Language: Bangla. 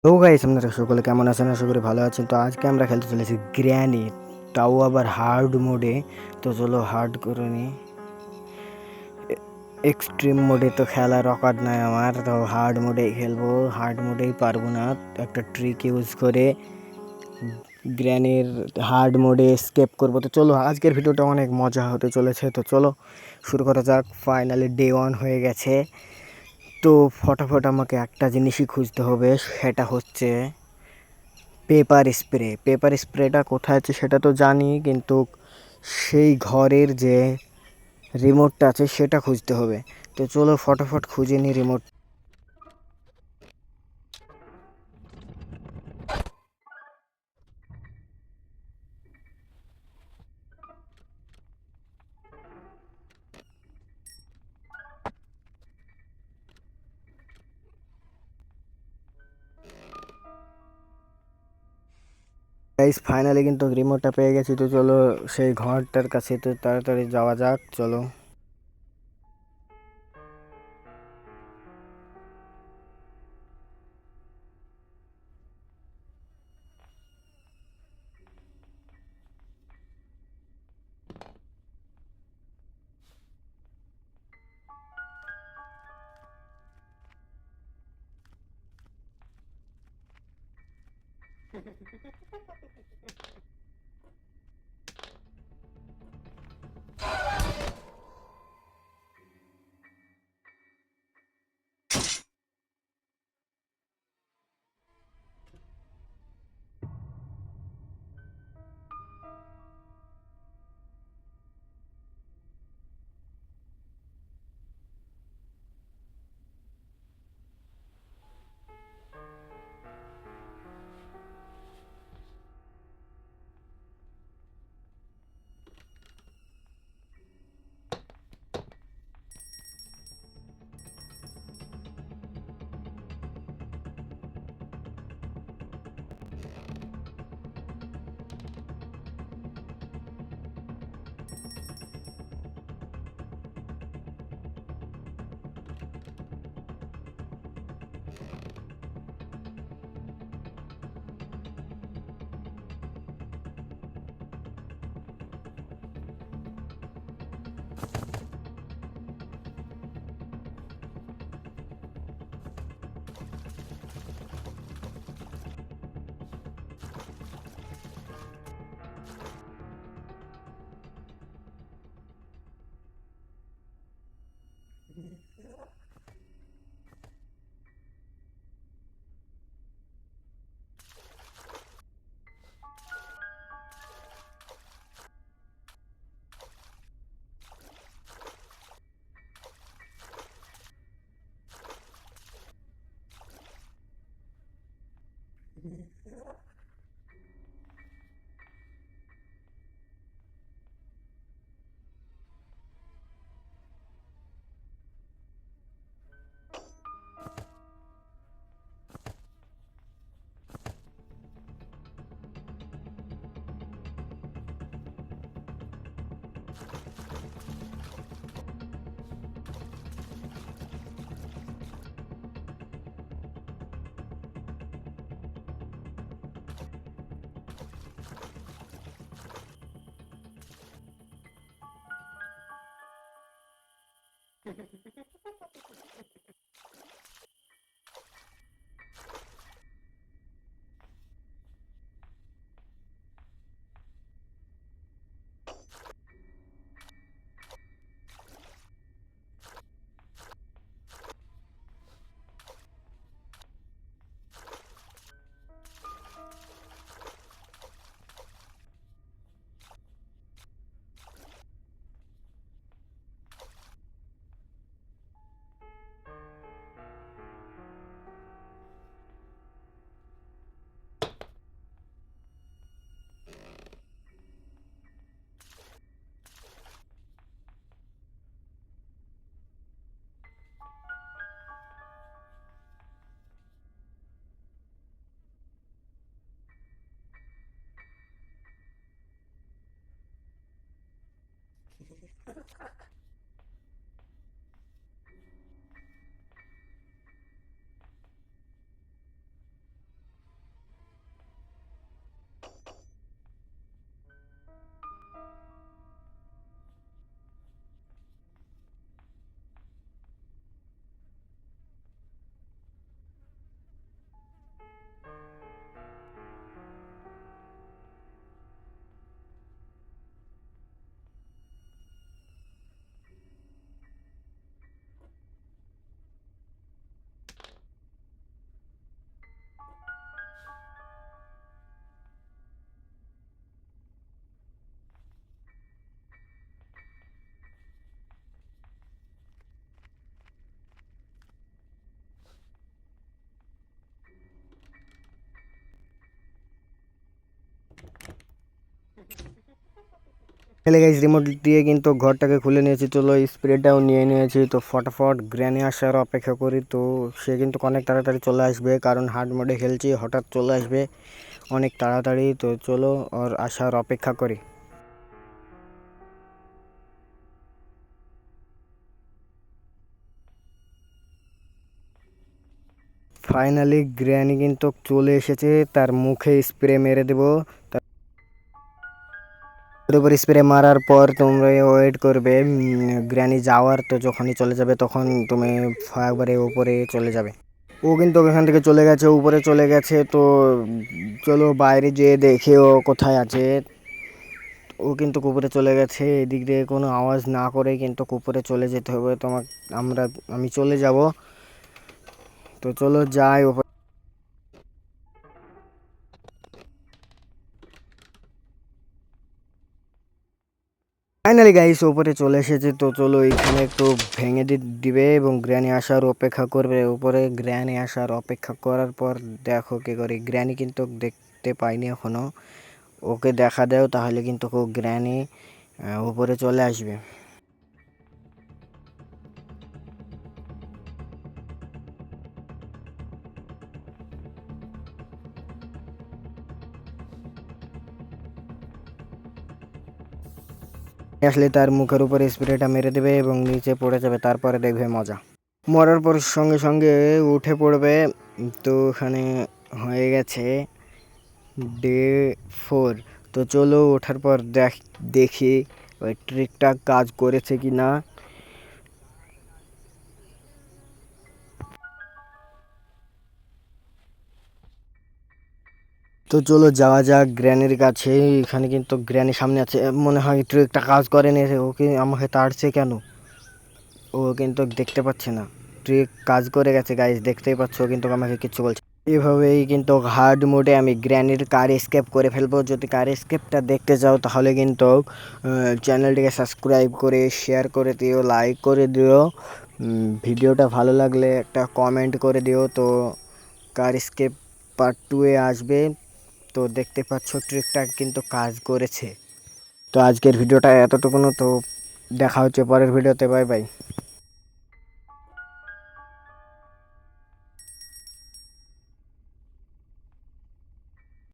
তো গাইস আপনারা সকলে কেমন আছেন? আশা করি ভালো আছেন। তো আজকে আমরা খেলতে চলেছি গ্র্যানি, তাও আবার হার্ড মোডে। তো চলো হার্ড করে নি। এক্সট্রিম মোডে তো খেলার অকাত নাই আমার, তো হার্ড মোডেই খেলবো। হার্ড মোডেই পারবো না, একটা ট্রিক ইউজ করে গ্র্যানির হার্ড মোডে স্কেপ করবো। তো চলো আজকের ভিডিওটা অনেক মজা হতে চলেছে। তো চলো শুরু করা যাক। ফাইনালি ডে 1 হয়ে গেছে। তো ফটাফট আমাকে একটা জিনিসই খুঁজতে হবে, সেটা হচ্ছে পেপার স্প্রে। পেপার স্প্রেটা কোথায় আছে সেটা তো জানি, কিন্তু সেই ঘরের যে রিমোটটা আছে সেটা খুঁজতে হবে। তো চলো ফটাফট খুঁজে নিই রিমোট। গাইস ফাইনালি কিন্তু রিমোটটা পেয়ে গেছি। তো চলো সেই ঘরটার কাছে তো তাড়াতাড়ি যাওয়া যাক, চলো। খেলে গাইস রিমোট দিয়ে কিন্তু ঘরটাকে খুলে নিয়েছি, চলো স্প্রেটাও নিয়ে নিয়েছি। তো ফটাফট গ্র্যানি আসার অপেক্ষা করি। তো সে কিন্তু অনেক তাড়াতাড়ি চলে আসবে, কারণ হার্ড মোডে খেলছি, হঠাৎ চলে আসবে অনেক তাড়াতাড়ি। তো চলো ওর আসার অপেক্ষা করি। ফাইনালি গ্র্যানি কিন্তু চলে এসেছে, তার মুখে স্প্রে মেরে দেবো। তার উপর স্প্রে মারার পর তোমরা ওয়েট করবে গ্র্যানি যাওয়ার। তো যখনই চলে যাবে তখন তুমি একবারে উপরে চলে যাবে। ও কিন্তু এখান থেকে চলে গেছে, উপরে চলে গেছে। তো চলো বাইরে যেয়ে দেখে ও কোথায় আছে। ও কিন্তু কুপুরে চলে গেছে, এদিক দিয়ে কোনো আওয়াজ না করে কিন্তু কুপুরে চলে যেতে হবে তোমার। আমি চলে যাব। তো চলো যাই ওপরে। ফাইনালি গাইস ওপরে চলে এসেছে। তো চলো এখানে একটু ভেঙে দিবে এবং গ্র্যানি আসার অপেক্ষা করবে। উপরে গ্র্যানি আসার অপেক্ষা করার পর দেখো কি করি। গ্র্যানি কিন্তু দেখতে পাইনি এখনো, ওকে দেখা দেও তাহলে কিন্তু গ্র্যানি উপরে চলে আসবে। আসলে তার মুখের উপরে স্প্রেটা মেরে দেবে এবং নিচে পড়ে যাবে, তারপরে দেখবে মজা। মরার পর সঙ্গে সঙ্গে উঠে পড়বে। তো ওখানে হয়ে গেছে ডে 4। তো চলো ওঠার পর দেখি ওই ট্রিকটা কাজ করেছে কি না। তো চলো যাওয়া যাক গ্র্যানির কাছে। এখানে কিন্তু গ্র্যানি সামনে আছে, মনে হয় ট্রিকটা কাজ করেনি। ওকে আমাকে তাড়ছে কেন? ও কিন্তু দেখতে পাচ্ছে না, ট্রিক কাজ করে গেছে গাইস, দেখতেই পাচ্ছ, কিন্তু আমাকে কিচ্ছু বলছে। এভাবেই কিন্তু হার্ড মোডে আমি গ্র্যানির কার এসকেপ করে ফেলবো। যদি কার এসকেপটা দেখতে চাও তাহলে কিন্তু চ্যানেলটিকে সাবস্ক্রাইব করে শেয়ার করে দিও, লাইক করে দিও। ভিডিওটা ভালো লাগলে একটা কমেন্ট করে দিও। তো কার এসকেপ পার্ট 2 আসবে। তো দেখতে পাচ্ছ ট্রিকটা কিন্তু কাজ করেছে। তো আজকের ভিডিওটা এতটুকুনো। তো দেখা হচ্ছে পরের ভিডিওতে, বাই বাই।